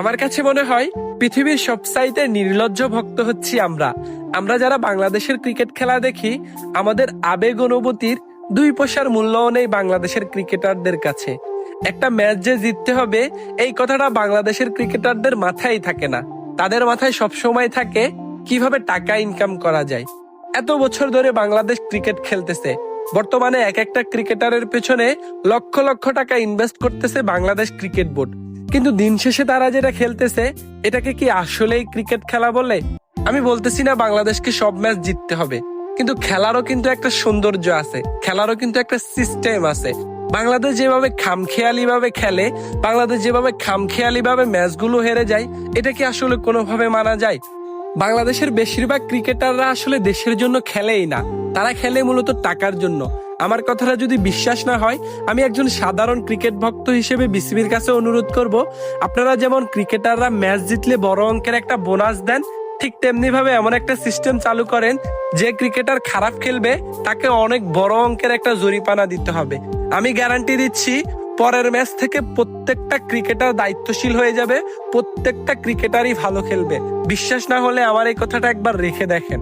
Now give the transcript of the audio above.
আমার কাছে মনে হয় পৃথিবীর সবচাইতে নির্লজ্জ ভক্ত হচ্ছি আমরা যারা বাংলাদেশের ক্রিকেট খেলা দেখি, আমাদের আবেগ অনুভূতির 2 পয়সার মূল্যও নেই বাংলাদেশের ক্রিকেটারদের কাছে। একটা ম্যাচ যে জিততে হবে, এই কথাটা বাংলাদেশের ক্রিকেটারদের মাথায় থাকে না। তাদের মাথায় সবসময় থাকে কিভাবে টাকা ইনকাম করা যায়। এত বছর ধরে বাংলাদেশ ক্রিকেট খেলতেছে, বর্তমানে এক একটা ক্রিকেটারের পেছনে লক্ষ লক্ষ টাকা ইনভেস্ট করতেছে বাংলাদেশ ক্রিকেট বোর্ড। কিন্তু দিন শেষে তারা যেটা খেলতেছে, এটাকে কি আসলেই ক্রিকেট খেলা বলে? আমি বলতেছি না বাংলাদেশকে সব ম্যাচ জিততে হবে, কিন্তু খেলারও কিন্তু একটা সৌন্দর্য আছে, খেলারও কিন্তু একটা সিস্টেম আছে। বাংলাদেশ যেভাবে খামখেয়ালি ভাবে খেলে, বাংলাদেশ যেভাবে খামখেয়ালি ভাবে ম্যাচগুলো হেরে যায়, এটা কি আসলে কোনোভাবে মানা যায়? বাংলাদেশের বেশিরভাগ ক্রিকেটাররা আসলে দেশের জন্য খেলেই না, তারা খেলে মূলত টাকার জন্য। আমার কথাটা যদি বিশ্বাস না হয়, আমি একজন সাধারণ ক্রিকেট ভক্ত হিসেবে বিসিবির কাছে অনুরোধ করব, আপনারা যেমন ক্রিকেটাররা ম্যাচ জিতলে বড় অঙ্কের একটা বোনাস দেন, ঠিক তেমনি ভাবে এমন একটা সিস্টেম চালু করেন, যে ক্রিকেটার খারাপ খেলবে তাকে অনেক বড় অঙ্কের একটা জরিমানা দিতে হবে। আমি গ্যারান্টি দিচ্ছি, পরের ম্যাচ থেকে প্রত্যেকটা ক্রিকেটার দায়িত্বশীল হয়ে যাবে, প্রত্যেকটা ক্রিকেটারই ভালো খেলবে। বিশ্বাস না হলে আমার এই কথাটা একবার রেখে দেখেন।